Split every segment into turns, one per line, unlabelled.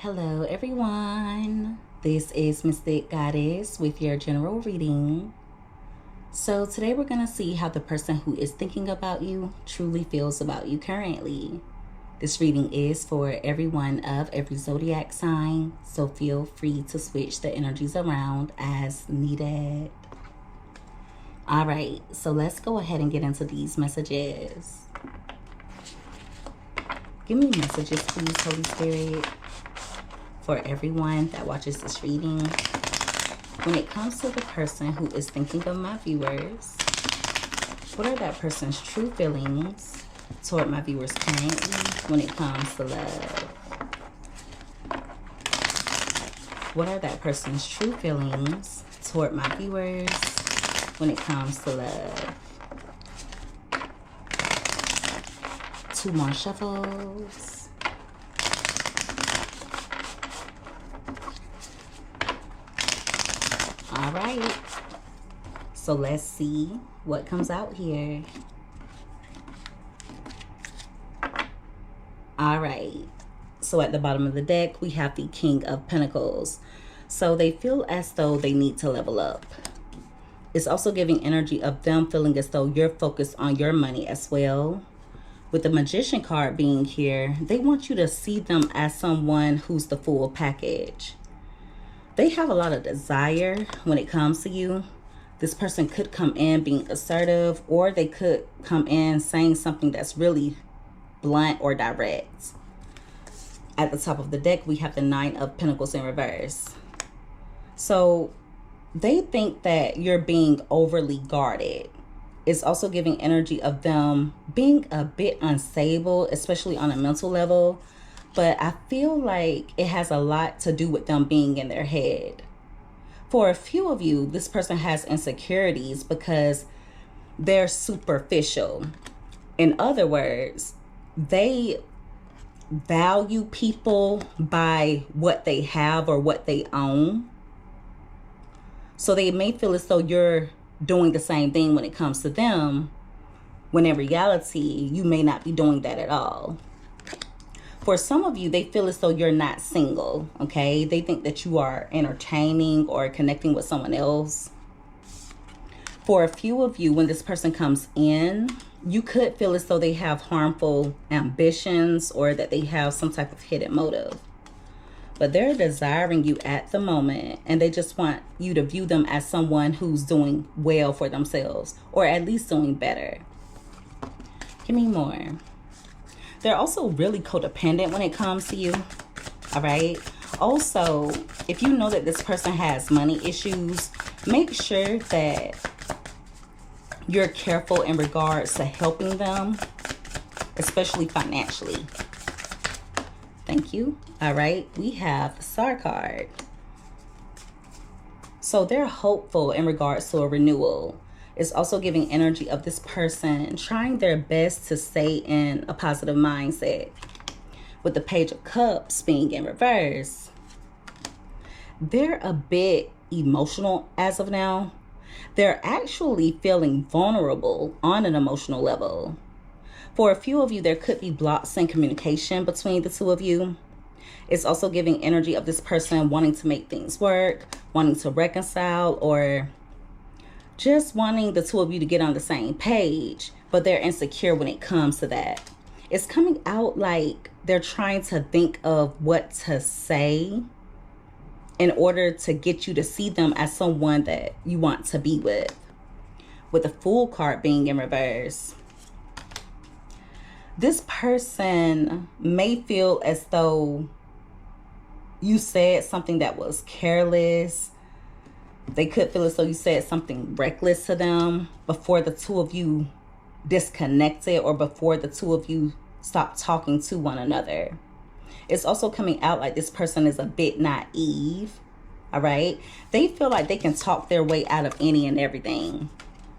Hello everyone, this is Mystic Goddess with your general reading. So today we're going to see how the person who is thinking about you truly feels about you currently. This reading is for everyone of every zodiac sign, so feel free to switch the energies around as needed. Alright, so let's go ahead and get into these messages. Give me messages please, Holy Spirit, for everyone that watches this reading. When it comes to the person who is thinking of my viewers, what are that person's true feelings toward my viewers currently when it comes to love? What are that person's true feelings toward my viewers when it comes to love? 2 more shuffles. All right, so let's see what comes out here. All right, so at the bottom of the deck, we have the King of Pentacles. So they feel as though they need to level up. It's also giving energy of them feeling as though you're focused on your money as well. With the Magician card being here, they want you to see them as someone who's the full package. They have a lot of desire when it comes to you. This person could come in being assertive, or they could come in saying something that's really blunt or direct. At the top of the deck, we have the 9 of Pentacles in reverse. So they think that you're being overly guarded. It's also giving energy of them being a bit unstable, especially on a mental level. But I feel like it has a lot to do with them being in their head. For a few of you, this person has insecurities because they're superficial. In other words, they value people by what they have or what they own. So they may feel as though you're doing the same thing when it comes to them, when in reality, you may not be doing that at all. For some of you, they feel as though you're not single, okay? They think that you are entertaining or connecting with someone else. For a few of you, when this person comes in, you could feel as though they have harmful ambitions or that they have some type of hidden motive. But they're desiring you at the moment, and they just want you to view them as someone who's doing well for themselves, or at least doing better. Give me more. They're also really codependent when it comes to you, all right? Also, if you know that this person has money issues, make sure that you're careful in regards to helping them, especially financially. Thank you. All right, we have the Star card. So they're hopeful in regards to a renewal. It's also giving energy of this person trying their best to stay in a positive mindset. With the Page of Cups being in reverse, they're a bit emotional as of now. They're actually feeling vulnerable on an emotional level. For a few of you, there could be blocks in communication between the two of you. It's also giving energy of this person wanting to make things work, wanting to reconcile, or just wanting the two of you to get on the same page, but they're insecure when it comes to that. It's coming out like they're trying to think of what to say in order to get you to see them as someone that you want to be with. With the Fool card being in reverse, this person may feel as though you said something that was careless. They could feel as though you said something reckless to them before the two of you disconnected, or before the two of you stopped talking to one another. It's also coming out like this person is a bit naive, all right? They feel like they can talk their way out of any and everything.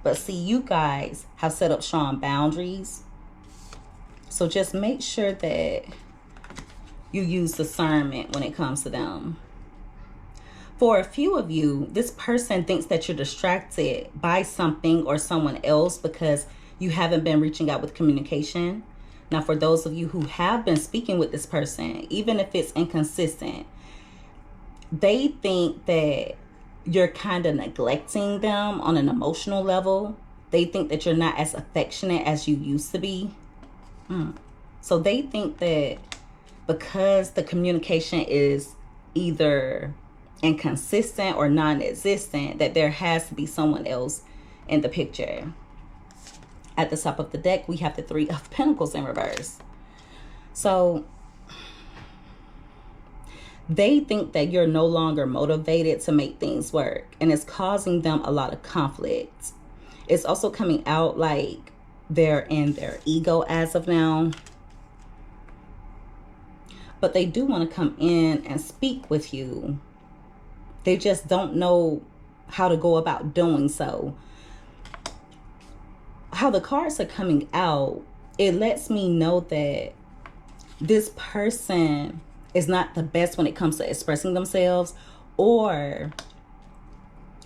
But see, you guys have set up strong boundaries. So just make sure that you use discernment when it comes to them. For a few of you, this person thinks that you're distracted by something or someone else because you haven't been reaching out with communication. Now, for those of you who have been speaking with this person, even if it's inconsistent, they think that you're kind of neglecting them on an emotional level. They think that you're not as affectionate as you used to be. So they think that because the communication is either inconsistent or non-existent, that there has to be someone else in the picture. At the top of the deck, we have the Three of Pentacles in reverse. So they think that you're no longer motivated to make things work, and it's causing them a lot of conflict. It's also coming out like they're in their ego as of now. But they do want to come in and speak with you. They just don't know how to go about doing so. How the cards are coming out, it lets me know that this person is not the best when it comes to expressing themselves, or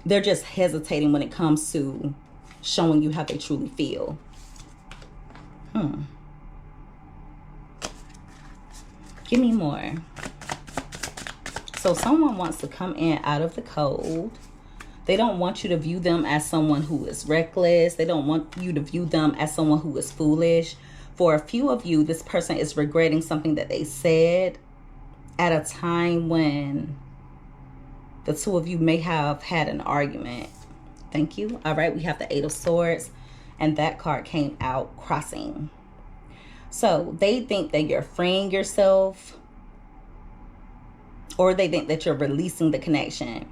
they're just hesitating when it comes to showing you how they truly feel. Give me more. So someone wants to come in out of the cold. They don't want you to view them as someone who is reckless. They don't want you to view them as someone who is foolish. For a few of you, this person is regretting something that they said at a time when the two of you may have had an argument. Thank you. All right, we have the Eight of Swords, and that card came out crossing. So they think that you're freeing yourself, or they think that you're releasing the connection.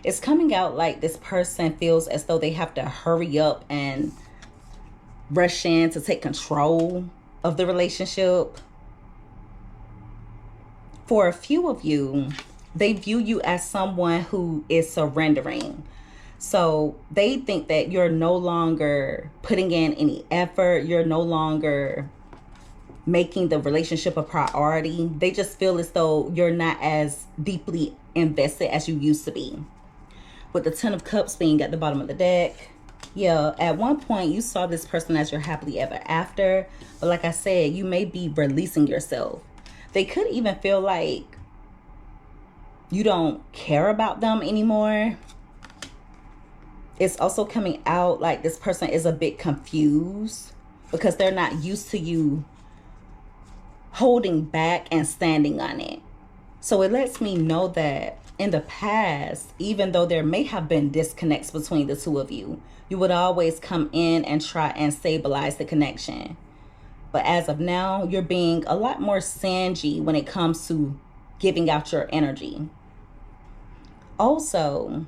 It's coming out like this person feels as though they have to hurry up and rush in to take control of the relationship. For a few of you, they view you as someone who is surrendering. So they think that you're no longer putting in any effort. You're no longer making the relationship a priority. They just feel as though you're not as deeply invested as you used to be. With the Ten of Cups being at the bottom of the deck, yeah, at one point you saw this person as your happily ever after. But like I said, you may be releasing yourself. They could even feel like you don't care about them anymore. It's also coming out like this person is a bit confused because they're not used to you holding back and standing on it. So it lets me know that in the past, even though there may have been disconnects between the two of you, you would always come in and try and stabilize the connection. But as of now, you're being a lot more stingy when it comes to giving out your energy. Also,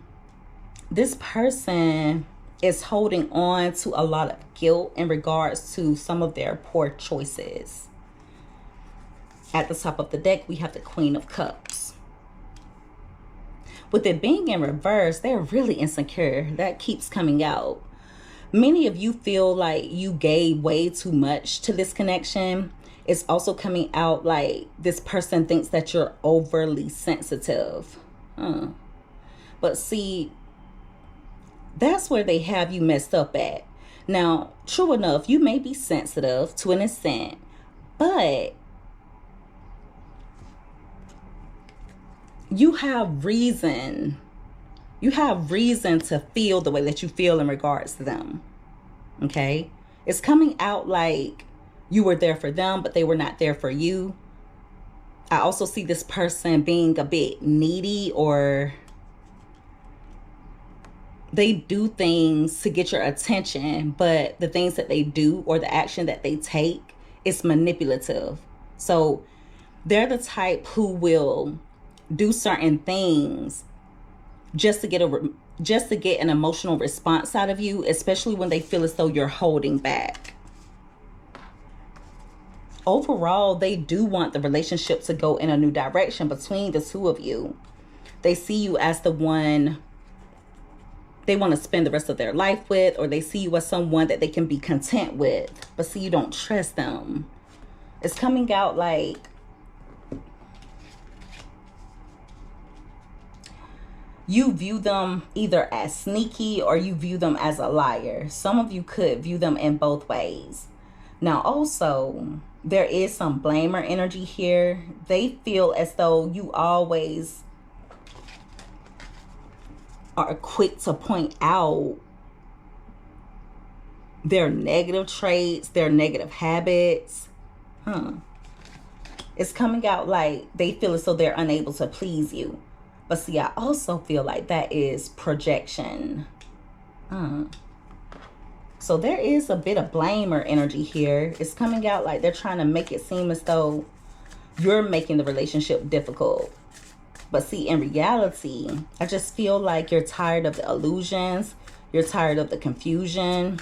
this person is holding on to a lot of guilt in regards to some of their poor choices. At the top of the deck, we have the Queen of Cups. With it being in reverse, they're really insecure. That keeps coming out. Many of you feel like you gave way too much to this connection. It's also coming out like this person thinks that you're overly sensitive. But see, that's where they have you messed up at. Now, true enough, you may be sensitive to an extent, but you have reason to feel the way that you feel in regards to them. Okay? It's coming out like you were there for them, but they were not there for you. I also see this person being a bit needy, or they do things to get your attention, but the things that they do or the action that they take is manipulative. So they're the type who will do certain things just to get an emotional response out of you, especially when they feel as though you're holding back. Overall, they do want the relationship to go in a new direction between the two of you. They see you as the one they want to spend the rest of their life with, or they see you as someone that they can be content with, but see, you don't trust them. It's coming out like you view them either as sneaky or you view them as a liar. Some of you could view them in both ways. Now, also, There is some blamer energy here. They feel as though you always are quick to point out their negative traits, their negative habits. It's coming out like they feel as though they're unable to please you. But see, I also feel like that is projection. So there is a bit of blamer energy here. It's coming out like they're trying to make it seem as though you're making the relationship difficult. But see, in reality, I just feel like you're tired of the illusions. You're tired of the confusion.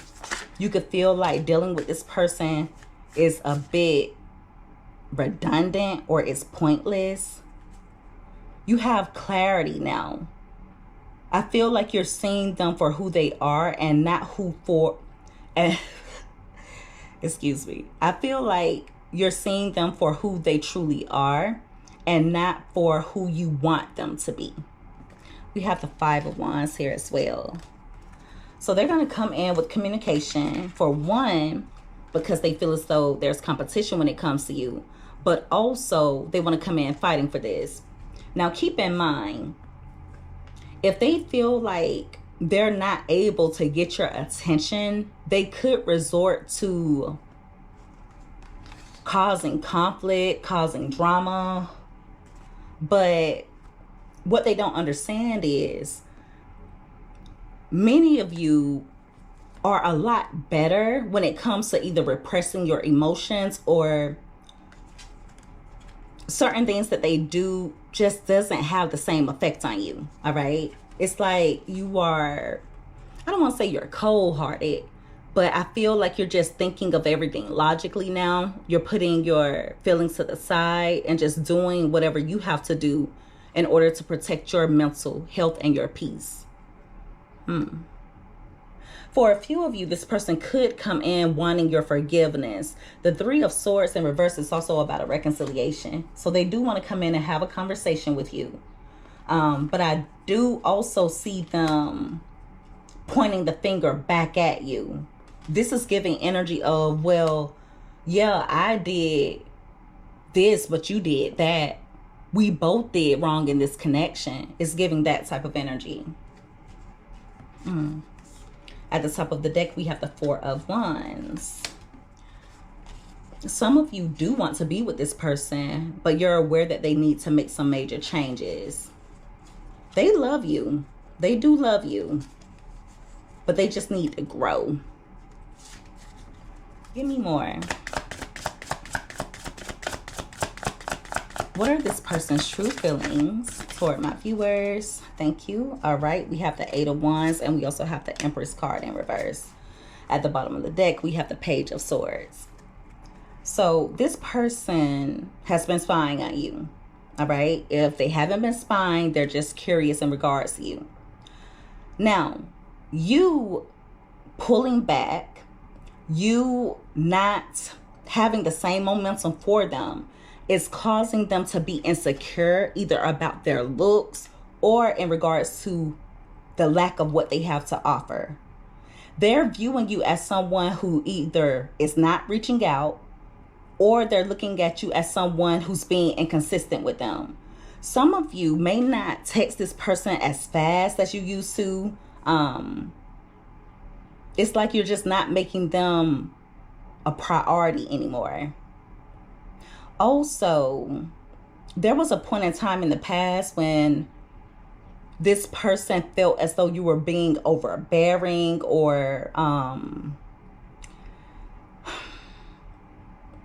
You could feel like dealing with this person is a bit redundant or it's pointless. You have clarity now. I feel like you're seeing them for who they are and not who for... excuse me. I feel like you're seeing them for who they truly are and not for who you want them to be. We have the Five of Wands here as well. So they're going to come in with communication, for one, because they feel as though there's competition when it comes to you. But also, they want to come in fighting for this. Now, keep in mind, if they feel like they're not able to get your attention, they could resort to causing conflict, causing drama. But what they don't understand is many of you are a lot better when it comes to either repressing your emotions or certain things that they do just doesn't have the same effect on you. All right. It's like you are, I don't want to say you're cold-hearted, but I feel like you're just thinking of everything logically now. You're putting your feelings to the side and just doing whatever you have to do in order to protect your mental health and your peace. For a few of you, this person could come in wanting your forgiveness. The Three of Swords in reverse is also about a reconciliation. So they do want to come in and have a conversation with you. But I do also see them pointing the finger back at you. This is giving energy of, well, yeah, I did this, but you did that. We both did wrong in this connection. It's giving that type of energy. At the top of the deck, we have the Four of Wands. Some of you do want to be with this person, but you're aware that they need to make some major changes. They love you. They do love you, but they just need to grow. Give me more. What are this person's true feelings toward my viewers? Thank you. All right, we have the Eight of Wands, and we also have the Empress card in reverse. At the bottom of the deck, we have the Page of Swords. So this person has been spying on you. All right. If they haven't been spying, they're just curious in regards to you. Now, you pulling back, you not having the same momentum for them, is causing them to be insecure, either about their looks or in regards to the lack of what they have to offer. They're viewing you as someone who either is not reaching out, or they're looking at you as someone who's being inconsistent with them. Some of you may not text this person as fast as you used to. It's like you're just not making them a priority anymore. Also, there was a point in time in the past when this person felt as though you were being overbearing or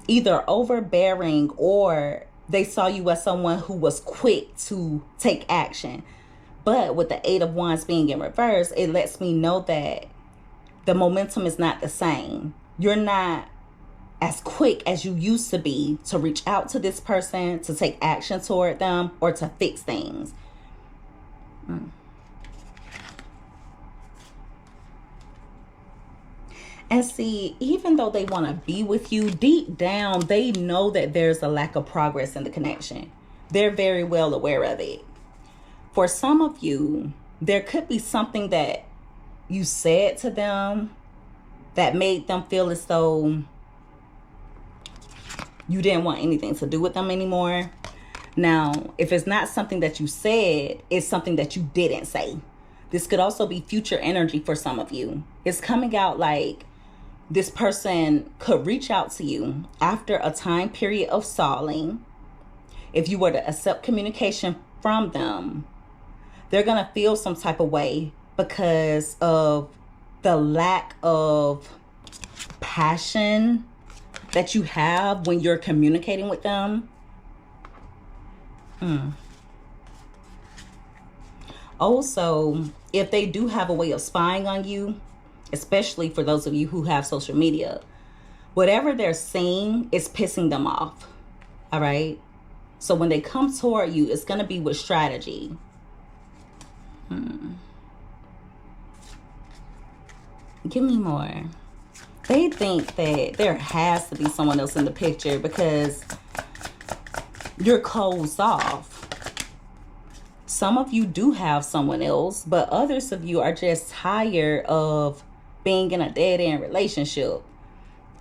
either overbearing, or they saw you as someone who was quick to take action. But with the Eight of Wands being in reverse, it lets me know that the momentum is not the same. You're not as quick as you used to be to reach out to this person, to take action toward them, or to fix things. And see, even though they want to be with you, deep down, they know that there's a lack of progress in the connection. They're very well aware of it. For some of you, there could be something that you said to them that made them feel as though You didn't want anything to do with them anymore. Now, if it's not something that you said, it's something that you didn't say. This could also be future energy for some of you. It's coming out like this person could reach out to you after a time period of stalling. If you were to accept communication from them, they're going to feel some type of way because of the lack of passion that you have when you're communicating with them. Also, if they do have a way of spying on you, especially for those of you who have social media, whatever they're seeing is pissing them off. All right? So when they come toward you, it's going to be with strategy. Give me more. They think that there has to be someone else in the picture because you're closed off. Some of you do have someone else, but others of you are just tired of being in a dead-end relationship.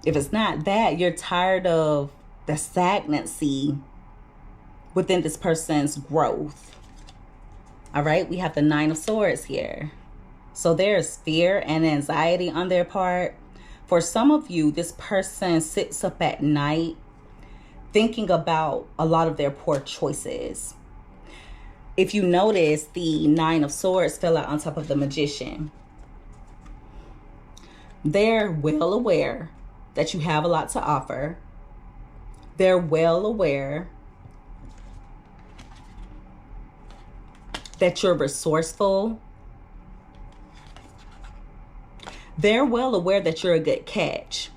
If it's not that, you're tired of the stagnancy within this person's growth. All right, we have the Nine of Swords here. So there's fear and anxiety on their part. For some of you, this person sits up at night thinking about a lot of their poor choices. If you notice, the Nine of Swords fell out on top of the Magician. They're well aware that you have a lot to offer. They're well aware that you're resourceful. They're well aware that you're a good catch.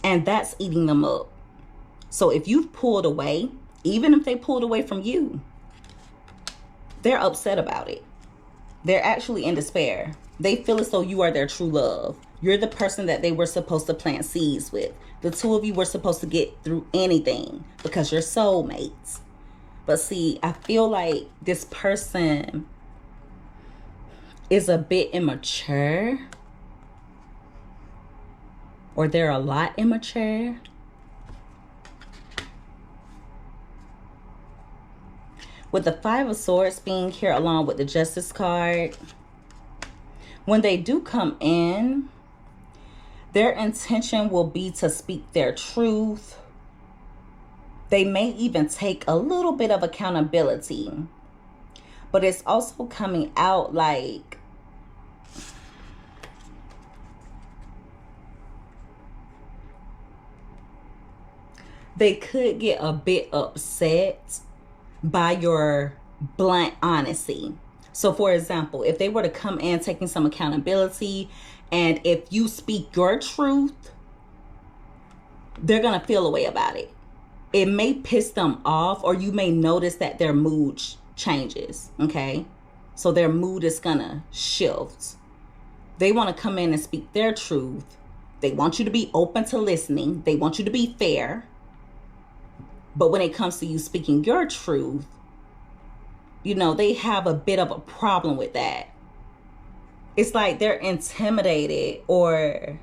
And that's eating them up. So if you've pulled away, even if they pulled away from you, they're upset about it. They're actually in despair. They feel as though you are their true love. You're the person that they were supposed to plant seeds with. The two of you were supposed to get through anything because you're soulmates. But see, I feel like this person is a bit immature. Or they're a lot immature. With the Five of Swords being here along with the Justice card, when they do come in, their intention will be to speak their truth. They may even take a little bit of accountability. But it's also coming out like they could get a bit upset by your blunt honesty. So for example, if they were to come in taking some accountability, and if you speak your truth, they're going to feel a way about it. It may piss them off, or you may notice that their mood changes. Okay. So their mood is going to shift. They want to come in and speak their truth. They want you to be open to listening. They want you to be fair. But when it comes to you speaking your truth, you know, they have a bit of a problem with that. It's like they're intimidated, or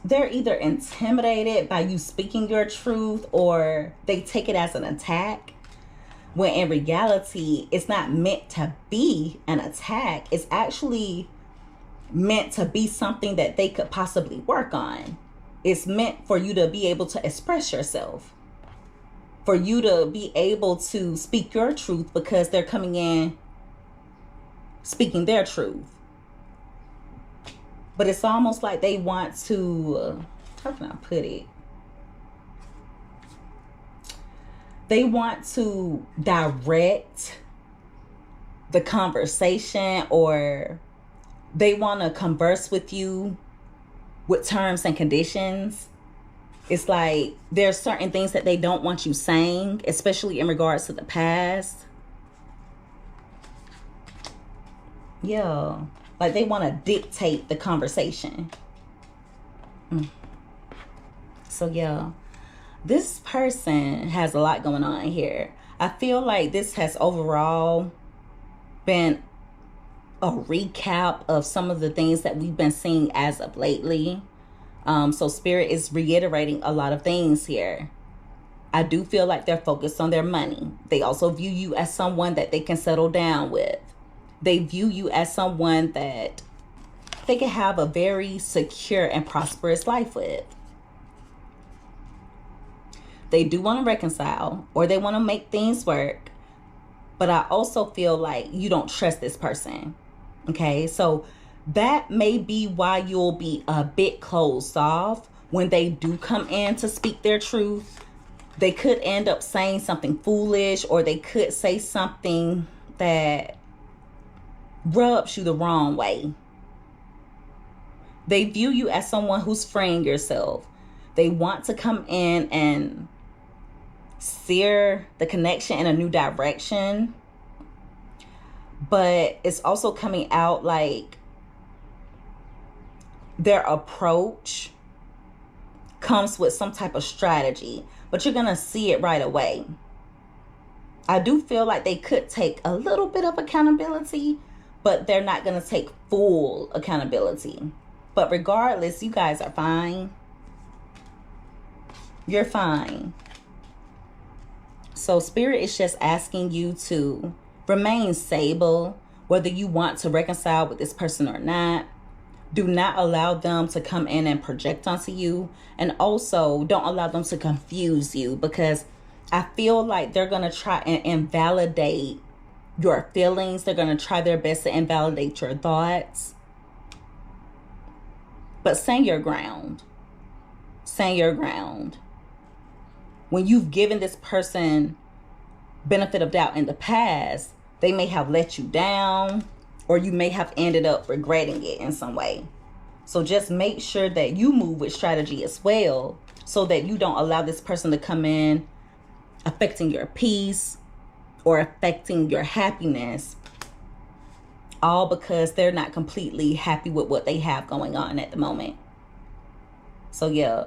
they're either intimidated by you speaking your truth, or they take it as an attack. When in reality, it's not meant to be an attack. It's actually meant to be something that they could possibly work on. It's meant for you to be able to express yourself, for you to be able to speak your truth, because they're coming in speaking their truth. But it's almost like they want to, how can I put it? They want to direct the conversation, or they want to converse with you with terms and conditions. It's like there's certain things that they don't want you saying, especially in regards to the past. Yeah, like they want to dictate the conversation. So yeah, this person has a lot going on here. I feel like this has overall been a recap of some of the things that we've been seeing as of lately. So Spirit is reiterating a lot of things here. I do feel like they're focused on their money. They also view you as someone that they can settle down with. They view you as someone that they can have a very secure and prosperous life with. They do want to reconcile, or they want to make things work. But I also feel like you don't trust this person. Okay, so that may be why you'll be a bit closed off when they do come in to speak their truth. They could end up saying something foolish, or they could say something that rubs you the wrong way. They view you as someone who's freeing yourself. They want to come in and steer the connection in a new direction. But it's also coming out like their approach comes with some type of strategy, but you're going to see it right away. I do feel like they could take a little bit of accountability, but they're not going to take full accountability. But regardless, you guys are fine. You're fine. So Spirit is just asking you to remain stable, whether you want to reconcile with this person or not. Do not allow them to come in and project onto you. And also don't allow them to confuse you, because I feel like they're going to try and invalidate your feelings. They're going to try their best to invalidate your thoughts. But stand your ground. Stand your ground. When you've given this person benefit of doubt in the past, they may have let you down, or you may have ended up regretting it in some way. So just make sure that you move with strategy as well, so that you don't allow this person to come in affecting your peace or affecting your happiness, all because they're not completely happy with what they have going on at the moment. So yeah,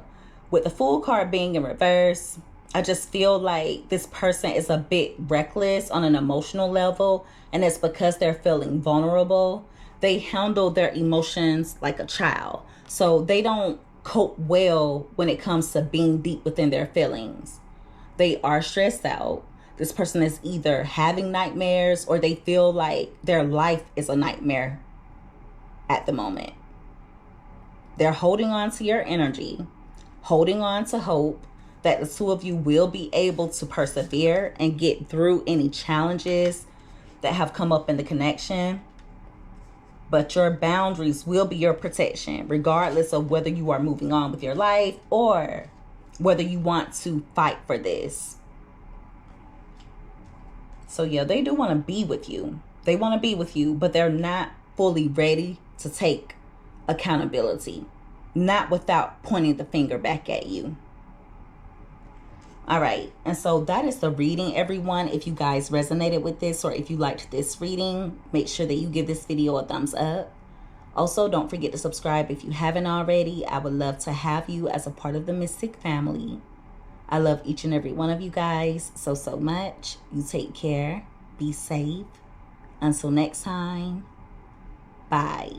with the Fool card being in reverse, I just feel like this person is a bit reckless on an emotional level, and it's because they're feeling vulnerable. They handle their emotions like a child, so they don't cope well when it comes to being deep within their feelings. They are stressed out. This person is either having nightmares, or they feel like their life is a nightmare at the moment. They're holding on to your energy, holding on to hope that the two of you will be able to persevere and get through any challenges that have come up in the connection. But your boundaries will be your protection, regardless of whether you are moving on with your life or whether you want to fight for this. So yeah, they do want to be with you. They want to be with you, but they're not fully ready to take accountability. Not without pointing the finger back at you. All right, and so that is the reading, everyone. If you guys resonated with this, or if you liked this reading, make sure that you give this video a thumbs up. Also, don't forget to subscribe if you haven't already. I would love to have you as a part of the Mystic family. I love each and every one of you guys so much. You take care. Be safe. Until next time, bye.